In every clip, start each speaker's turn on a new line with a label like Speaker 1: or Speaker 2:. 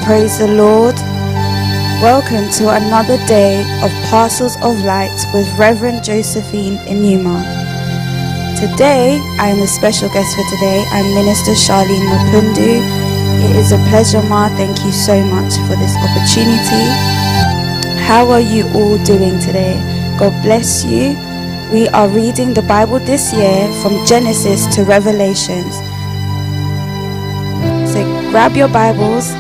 Speaker 1: Praise the Lord. Welcome to another day of Parcels of Light with Reverend Josephine Enumah. Today, I am a special guest for today. I'm Minister Charlene Mapundu. It is a pleasure, Ma. Thank you so much for this opportunity. How are you all doing today? God bless you. We are reading the Bible this year from Genesis to Revelations. So grab your Bibles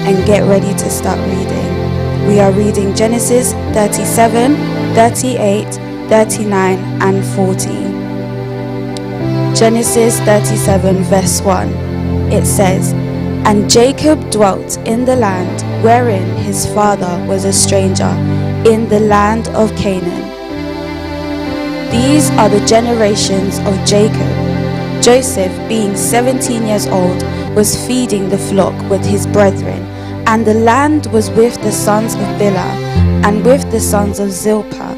Speaker 1: and get ready to start reading. We are reading Genesis 37, 38, 39 and 40. Genesis 37 verse 1. It says, "And Jacob dwelt in the land wherein his father was a stranger, in the land of Canaan. These are the generations of Jacob. Joseph, being 17 years old, was feeding the flock with his brethren, and the land was with the sons of Bilhah, and with the sons of Zilpah,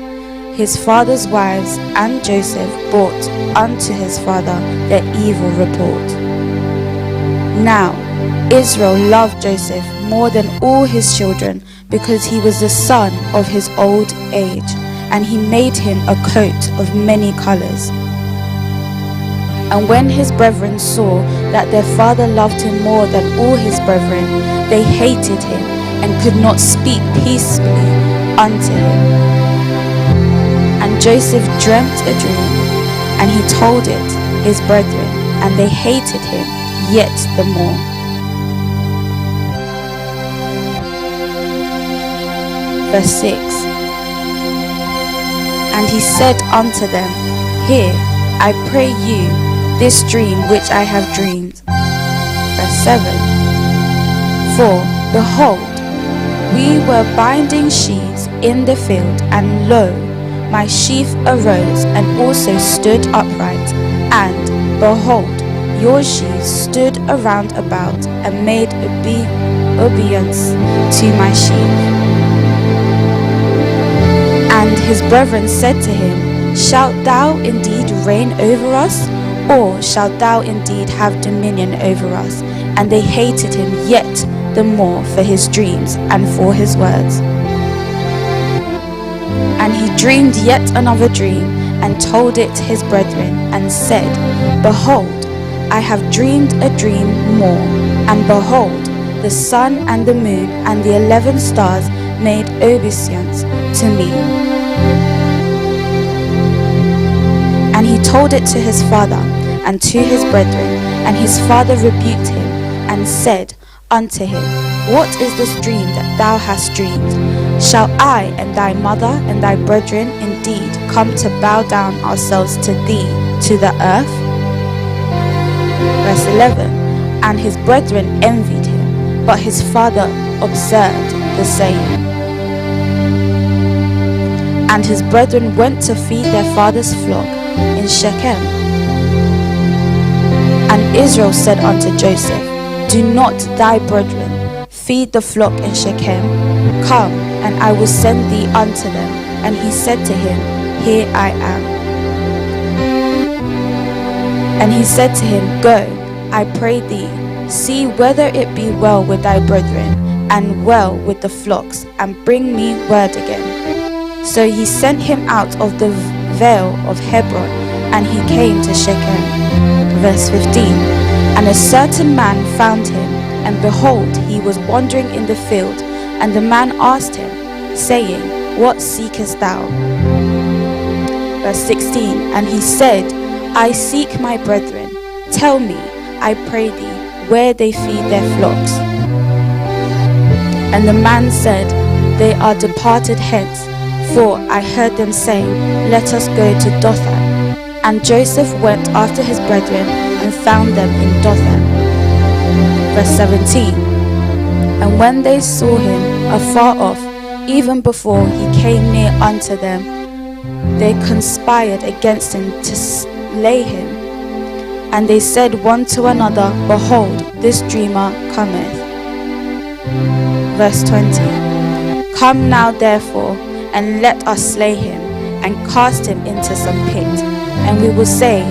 Speaker 1: his father's wives, and Joseph brought unto his father their evil report. Now Israel loved Joseph more than all his children, because he was the son of his old age, and he made him a coat of many colors. And when his brethren saw that their father loved him more than all his brethren, they hated him, and could not speak peaceably unto him. And Joseph dreamt a dream, and he told it his brethren, and they hated him yet the more. Verse 6. And he said unto them, Hear, I pray you, this dream which I have dreamed. Verse 7. For, behold, we were binding sheaves in the field, and lo, my sheaf arose and also stood upright, and, behold, your sheaves stood around about, and made obedience to my sheaf. And his brethren said to him, Shalt thou indeed reign over us? Or shalt thou indeed have dominion over us? And they hated him yet the more for his dreams and for his words. And he dreamed yet another dream, and told it his brethren, and said, Behold, I have dreamed a dream more, and behold, the sun and the moon and the 11 stars made obeisance to me. And he told it to his father and to his brethren, and his father rebuked him, and said unto him, What is this dream that thou hast dreamed? Shall I and thy mother and thy brethren indeed come to bow down ourselves to thee to the earth? Verse 11. And his brethren envied him, but his father observed the same. And his brethren went to feed their father's flock in Shechem. And Israel said unto Joseph, Do not thy brethren feed the flock in Shechem? Come, and I will send thee unto them. And he said to him, Here I am. And he said to him, Go, I pray thee, see whether it be well with thy brethren, and well with the flocks, and bring me word again. So he sent him out of the vale of Hebron, and he came to Shechem. Verse 15. And a certain man found him, and behold, he was wandering in the field. And the man asked him, saying, What seekest thou? Verse 16. And he said, I seek my brethren. Tell me, I pray thee, where they feed their flocks. And the man said, They are departed hence, for I heard them saying, Let us go to Dothan. And Joseph went after his brethren, and found them in Dothan. Verse 17. And when they saw him afar off, even before he came near unto them, they conspired against him to slay him. And they said one to another, Behold, this dreamer cometh. Verse 20. Come now therefore, and let us slay him, and cast him into some pit, and we will say,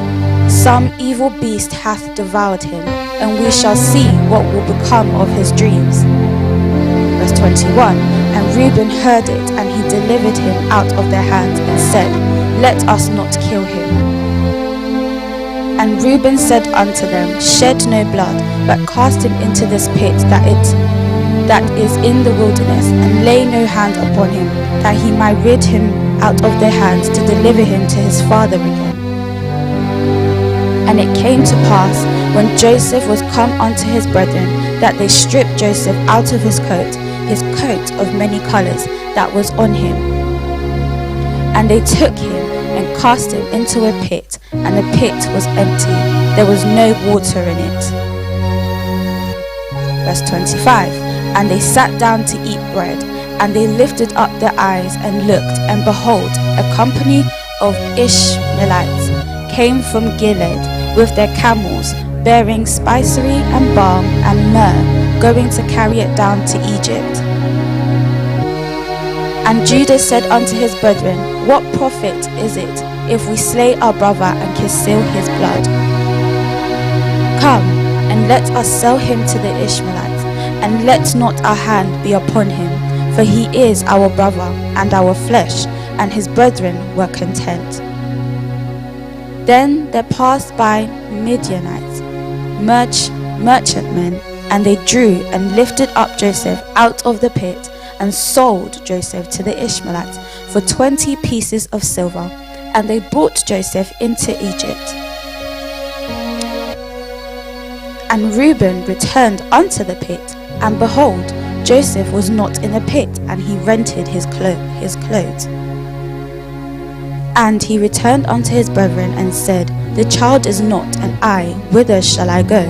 Speaker 1: Some evil beast hath devoured him, and we shall see what will become of his dreams. Verse 21, and Reuben heard it, and he delivered him out of their hands, and said, Let us not kill him. And Reuben said unto them, Shed no blood, but cast him into this pit that is in the wilderness, and lay no hand upon him, that he might rid him out of their hands, to deliver him to his father again. And it came to pass, when Joseph was come unto his brethren, that they stripped Joseph out of his coat of many colours that was on him. And they took him and cast him into a pit, and the pit was empty, there was no water in it. Verse 25, and they sat down to eat bread, and they lifted up their eyes and looked, and behold, a company of Ishmaelites came from Gilead with their camels, bearing spicery and balm and myrrh, going to carry it down to Egypt. And Judah said unto his brethren, What profit is it if we slay our brother and conceal his blood? Come, and let us sell him to the Ishmaelites, and let not our hand be upon him, for he is our brother and our flesh. And his brethren were content. Then there passed by Midianites, merchantmen, and they drew and lifted up Joseph out of the pit, and sold Joseph to the Ishmaelites for 20 pieces of silver, and they brought Joseph into Egypt. And Reuben returned unto the pit, and behold, Joseph was not in the pit, and he rented his clothes. And he returned unto his brethren, and said, The child is not, and I, whither shall I go?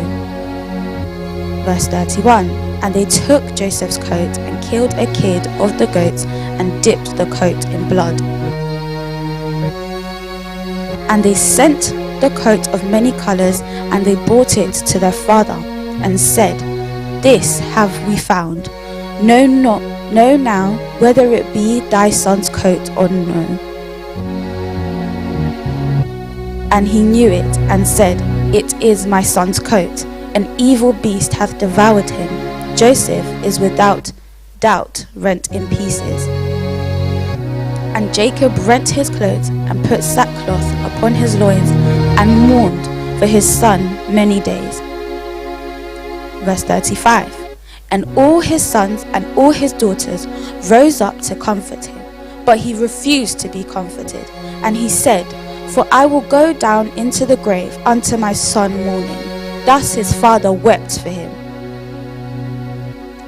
Speaker 1: Verse 31, and they took Joseph's coat, and killed a kid of the goats, and dipped the coat in blood. And they sent the coat of many colours, and they brought it to their father, and said, This have we found. Know now whether it be thy son's coat or no. And he knew it, and said, It is my son's coat. An evil beast hath devoured him. Joseph is without doubt rent in pieces. And Jacob rent his clothes, and put sackcloth upon his loins, and mourned for his son many days. Verse 35, and all his sons and all his daughters rose up to comfort him, but he refused to be comforted. And he said, For I will go down into the grave unto my son mourning. Thus his father wept for him.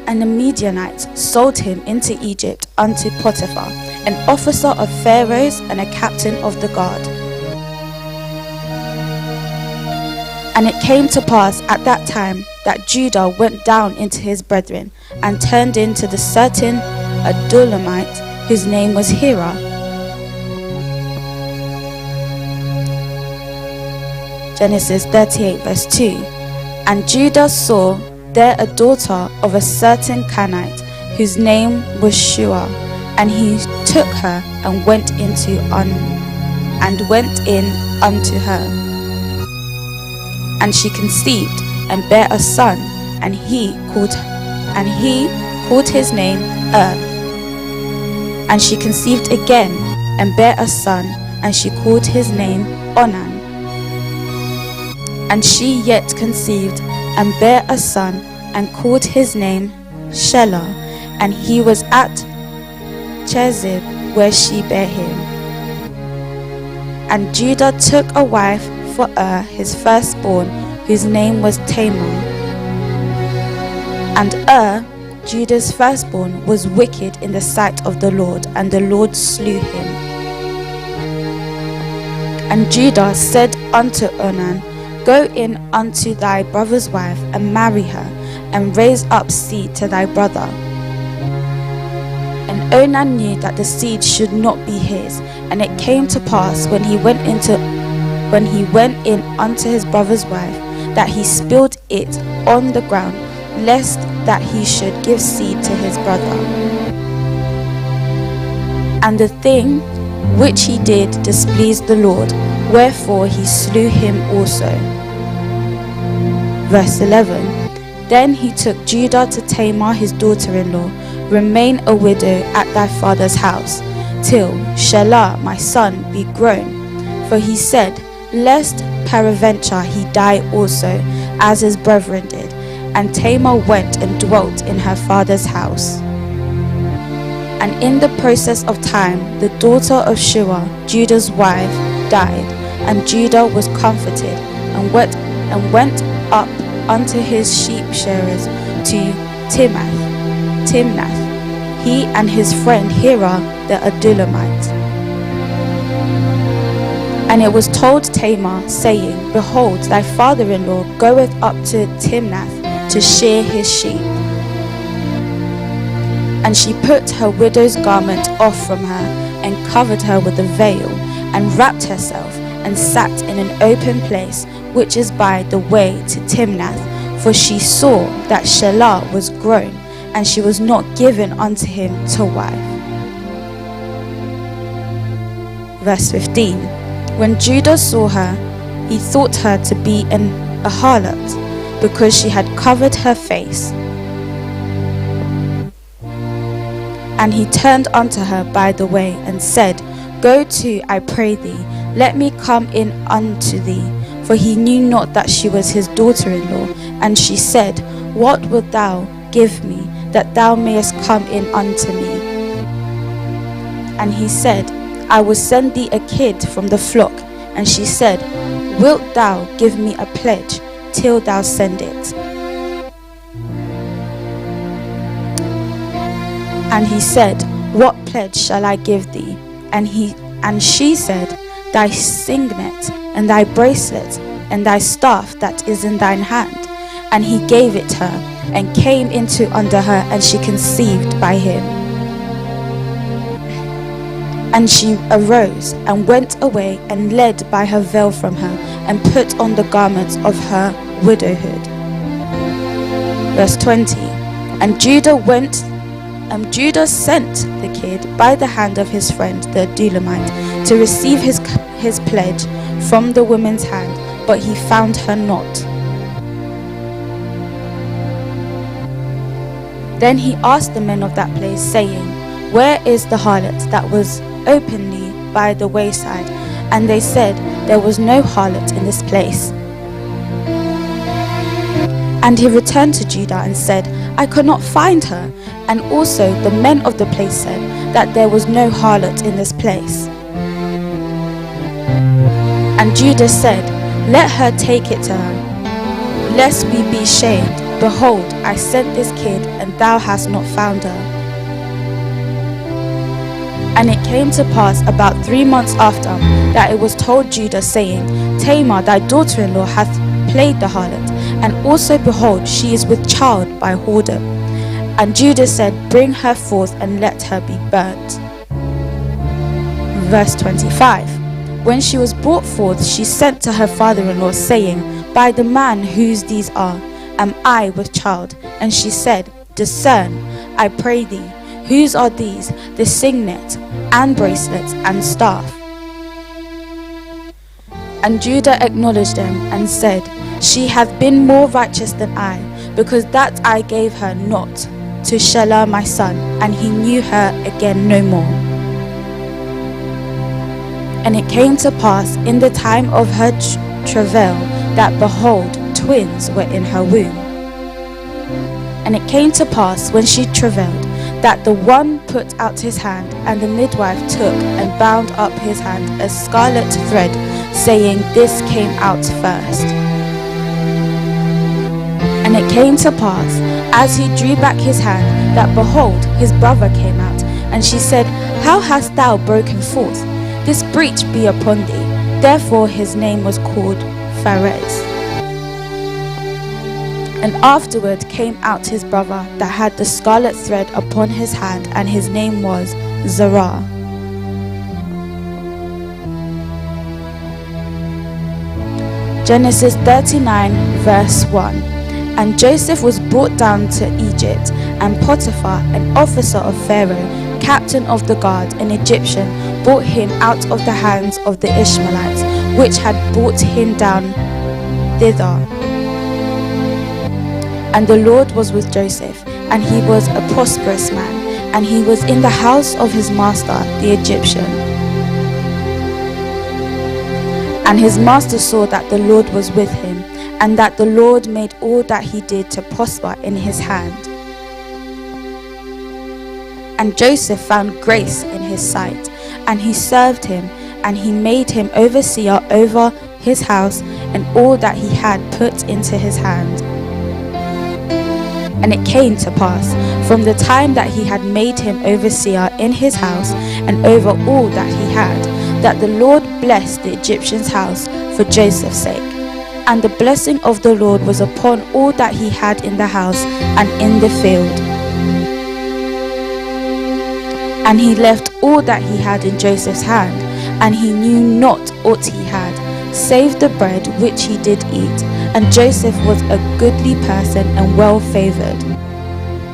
Speaker 1: And the Midianites sold him into Egypt unto Potiphar, an officer of Pharaoh's and a captain of the guard. And it came to pass at that time that Judah went down into his brethren, and turned into the certain Adullamite, whose name was Hira. Genesis 38 verse 2. And Judah saw there a daughter of a certain Canaanite, whose name was Shua, and he took her and went in unto her. And she conceived and bare a son, and he called his name And she conceived again and bare a son, and she called his name Onan. And she yet conceived and bare a son, and called his name Shelah, and he was at Chezib, where she bare him. And Judah took a wife for his firstborn, whose name was Tamar. And Judah's firstborn, was wicked in the sight of the Lord, and the Lord slew him. And Judah said unto Onan, Go in unto thy brother's wife, and marry her, and raise up seed to thy brother. And Onan knew that the seed should not be his. And it came to pass, when he went in unto his brother's wife, that he spilled it on the ground, lest that he should give seed to his brother. And the thing which he did displeased the Lord, wherefore he slew him also. Verse 11. Then he took Judah to Tamar his daughter-in-law, remain a widow at thy father's house, till Shelah my son be grown. For he said, lest peradventure he die also, as his brethren did. And Tamar went and dwelt in her father's house. And in the process of time, the daughter of Shua, Judah's wife, died, and Judah was comforted, and went up unto his sheep shearers to Timnath, he and his friend Hira the Adullamite. And it was told Tamar, saying, behold, thy father-in-law goeth up to Timnath to shear his sheep. And she put her widow's garment off from her, and covered her with a veil, and wrapped herself, and sat in an open place, which is by the way to Timnath, for she saw that Shelah was grown, and she was not given unto him to wife. Verse 15. When Judah saw her, he thought her to be a harlot, because she had covered her face. And he turned unto her by the way, and said, Go to, I pray thee, let me come in unto thee. For he knew not that she was his daughter-in-law. And she said, What wilt thou give me, that thou mayest come in unto me? And he said, I will send thee a kid from the flock. And she said, Wilt thou give me a pledge till thou send it? And he said, What pledge shall I give thee? And she said, Thy signet, and thy bracelet, and thy staff that is in thine hand. And he gave it her, and came into under her, and she conceived by him. And she arose, and went away, and led by her veil from her, and put on the garments of her widowhood. Verse 20. And Judah sent the kid by the hand of his friend the Adullamite to receive his pledge from the woman's hand, but he found her not. Then he asked the men of that place, saying, Where is the harlot that was openly by the wayside? And they said, There was no harlot in this place. And he returned to Judah and said, I could not find her. And also the men of the place said that there was no harlot in this place. And Judah said, Let her take it to her, lest we be shamed. Behold, I sent this kid, and thou hast not found her. And it came to pass about 3 months after, that it was told Judah, saying, Tamar thy daughter-in-law hath played the harlot, and also behold, she is with child by whoredom. And Judah said, Bring her forth, and let her be burnt. Verse 25. When she was brought forth, she sent to her father-in-law, saying, By the man whose these are, am I with child? And she said, Discern, I pray thee, whose are these, the signet, and bracelets, and staff? And Judah acknowledged them, and said, She hath been more righteous than I, because that I gave her not to Shelah my son, and he knew her again no more. And it came to pass in the time of her travail, that behold, twins were in her womb. And it came to pass when she travailed, that the one put out his hand, and the midwife took and bound up his hand a scarlet thread, saying, This came out first. And it came to pass, as he drew back his hand, that behold, his brother came out. And she said, How hast thou broken forth? This breach be upon thee. Therefore his name was called Pharez. And afterward came out his brother that had the scarlet thread upon his hand, and his name was Zerah. Genesis 39 verse 1. And Joseph was brought down to Egypt, and Potiphar, an officer of Pharaoh, captain of the guard, an Egyptian, brought him out of the hands of the Ishmaelites, which had brought him down thither. And the Lord was with Joseph, and he was a prosperous man, and he was in the house of his master the Egyptian. And his master saw that the Lord was with him, and that the Lord made all that he did to prosper in his hand. And Joseph found grace in his sight, and he served him, and he made him overseer over his house and all that he had put into his hand. And it came to pass, from the time that he had made him overseer in his house and over all that he had, that the Lord blessed the Egyptian's house for Joseph's sake. And the blessing of the Lord was upon all that he had in the house and in the field. And he left all that he had in Joseph's hand, and he knew not aught he had, save the bread which he did eat. And Joseph was a goodly person and well favoured.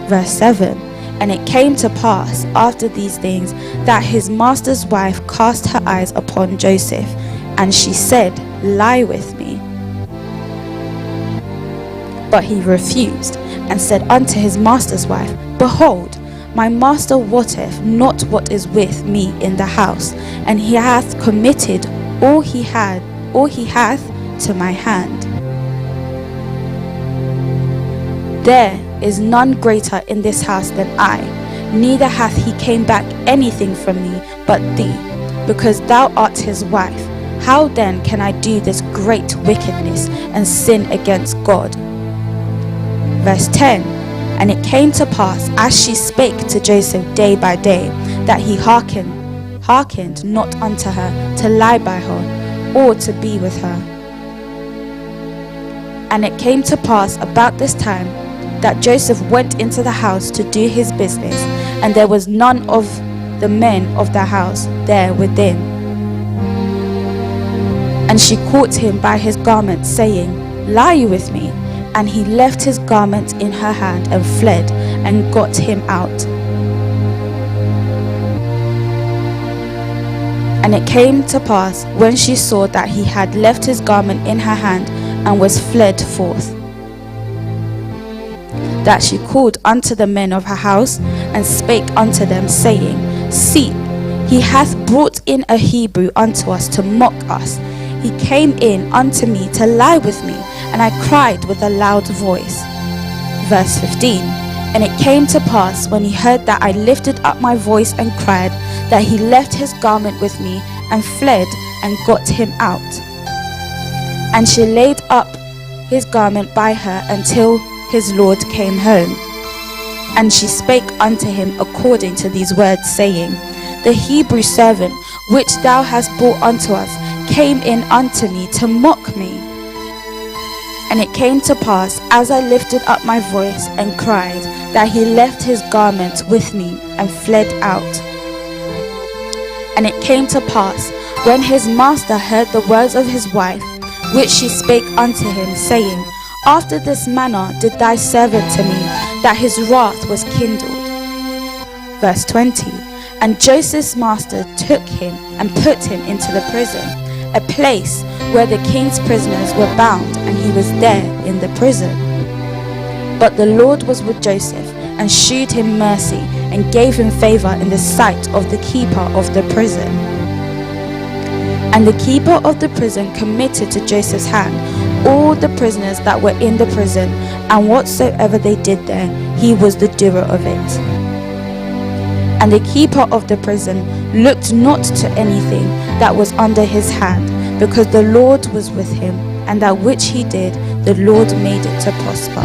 Speaker 1: Verse 7. And it came to pass after these things that his master's wife cast her eyes upon Joseph, and she said, Lie with me. But he refused, and said unto his master's wife, Behold, my master wotteth not what is with me in the house, and he hath committed all he hath to my hand. There is none greater in this house than I, neither hath he came back anything from me but thee, because thou art his wife. How then can I do this great wickedness and sin against God? Verse 10. And it came to pass, as she spake to Joseph day by day, that he hearkened not unto her to lie by her, or to be with her. And it came to pass about this time, that Joseph went into the house to do his business, and there was none of the men of the house there within. And she caught him by his garment, saying, Lie you with me? And he left his garment in her hand and fled, and got him out. And it came to pass, when she saw that he had left his garment in her hand and was fled forth, that she called unto the men of her house, and spake unto them, saying, See, he hath brought in a Hebrew unto us to mock us. He came in unto me to lie with me, and I cried with a loud voice. Verse 15. And it came to pass, when he heard that I lifted up my voice and cried, that he left his garment with me, and fled, and got him out. And she laid up his garment by her until his Lord came home. And she spake unto him according to these words, saying, The Hebrew servant which thou hast brought unto us came in unto me to mock me. And it came to pass, as I lifted up my voice and cried, that he left his garment with me and fled out. And it came to pass, when his master heard the words of his wife, which she spake unto him, saying, After this manner did thy servant to me, that his wrath was kindled. Verse 20. And Joseph's master took him and put him into the prison, a place where the king's prisoners were bound, and he was there in the prison. But the Lord was with Joseph, and shewed him mercy, and gave him favor in the sight of the keeper of the prison. And the keeper of the prison committed to Joseph's hand all the prisoners that were in the prison, and whatsoever they did there, he was the doer of it. And the keeper of the prison looked not to anything that was under his hand, because the Lord was with him, and that which he did, the Lord made it to prosper.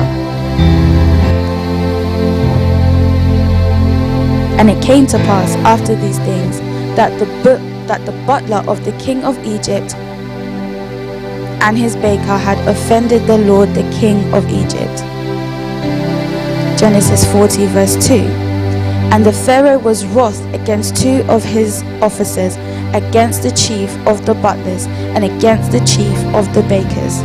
Speaker 1: And it came to pass after these things, that the butler of the king of Egypt and his baker had offended the Lord the king of Egypt. Genesis 40 verse 2. And the Pharaoh was wroth against two of his officers, against the chief of the butlers, and against the chief of the bakers.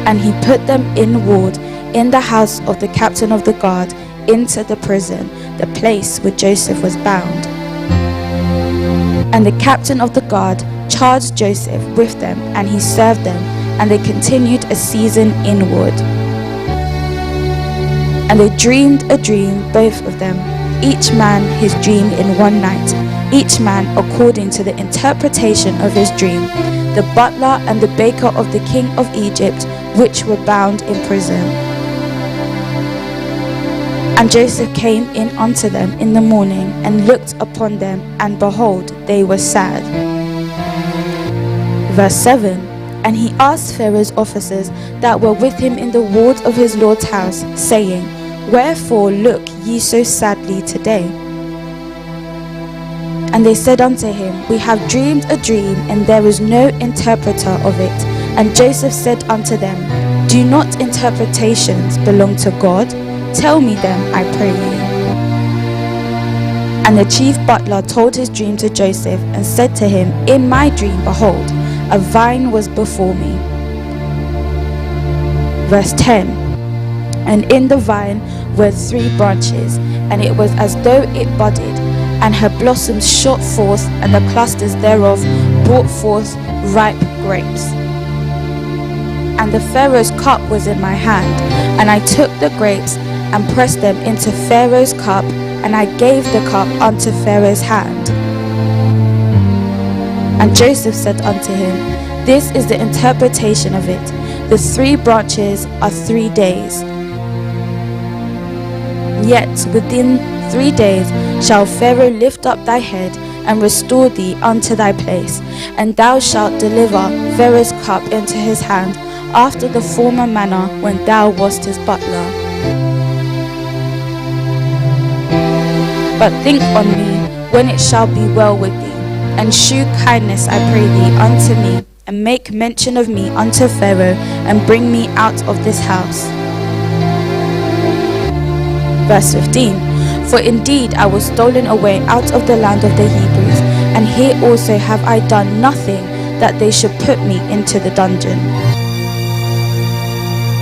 Speaker 1: And he put them in ward in the house of the captain of the guard, into the prison, the place where Joseph was bound. And the captain of the guard charged Joseph with them, and he served them, and they continued a season in ward. And they dreamed a dream, both of them, each man his dream in one night, each man according to the interpretation of his dream, the butler and the baker of the king of Egypt, which were bound in prison. And Joseph came in unto them in the morning, and looked upon them, and behold, they were sad. Verse 7. And he asked Pharaoh's officers that were with him in the ward of his lord's house, saying, Wherefore look ye so sadly today? And they said unto him, We have dreamed a dream, and there is no interpreter of it. And Joseph said unto them, Do not interpretations belong to God? Tell me them, I pray you. And the chief butler told his dream to Joseph, and said to him, In my dream, behold, a vine was before me. Verse 10. And in the vine were 3 branches, and it was as though it budded, and her blossoms shot forth, and the clusters thereof brought forth ripe grapes. And the Pharaoh's cup was in my hand, and I took the grapes, and pressed them into Pharaoh's cup, and I gave the cup unto Pharaoh's hand. And Joseph said unto him, This is the interpretation of it. The 3 branches are 3 days. Yet within 3 days shall Pharaoh lift up thy head, and restore thee unto thy place, and thou shalt deliver Pharaoh's cup into his hand, after the former manner when thou wast his butler. But think on me when it shall be well with thee, and shew kindness, I pray thee, unto me, and make mention of me unto Pharaoh, and bring me out of this house. Verse 15. For indeed I was stolen away out of the land of the Hebrews, and here also have I done nothing that they should put me into the dungeon.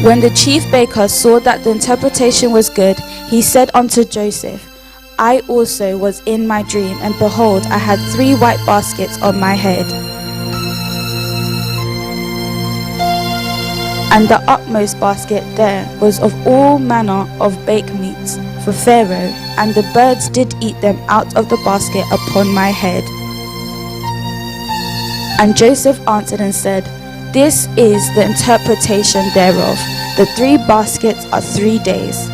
Speaker 1: When the chief baker saw that the interpretation was good, he said unto Joseph, I also was in my dream, and behold, I had 3 white baskets on my head. And the utmost basket there was of all manner of baked meats for Pharaoh, and the birds did eat them out of the basket upon my head. And Joseph answered and said, This is the interpretation thereof. The 3 baskets are 3 days.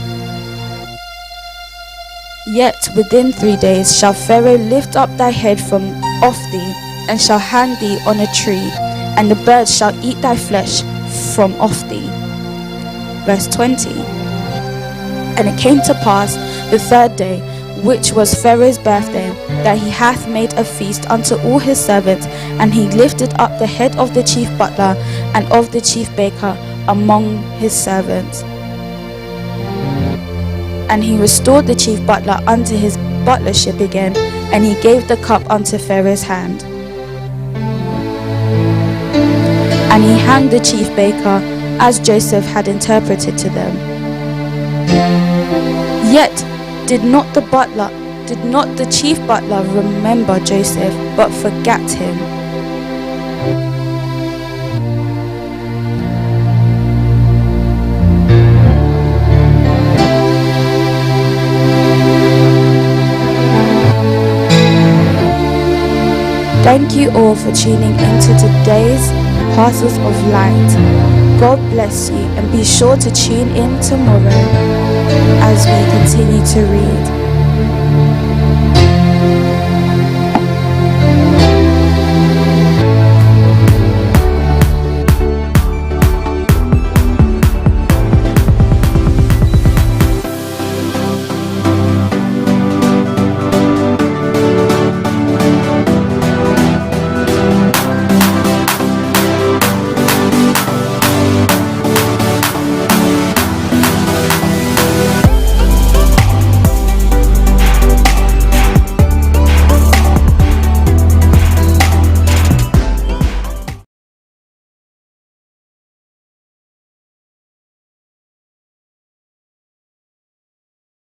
Speaker 1: Yet within 3 days shall Pharaoh lift up thy head from off thee, and shall hang thee on a tree, and the birds shall eat thy flesh from off thee. Verse 20. And it came to pass the 3rd day, which was Pharaoh's birthday, that he hath made a feast unto all his servants, and he lifted up the head of the chief butler and of the chief baker among his servants. And he restored the chief butler unto his butlership again, and he gave the cup unto Pharaoh's hand. And he hanged the chief baker, as Joseph had interpreted to them. Yet did not the chief butler remember Joseph, but forgat him. Thank you all for tuning into today's Parcels of Light. God bless you, and be sure to tune in tomorrow as we continue to read.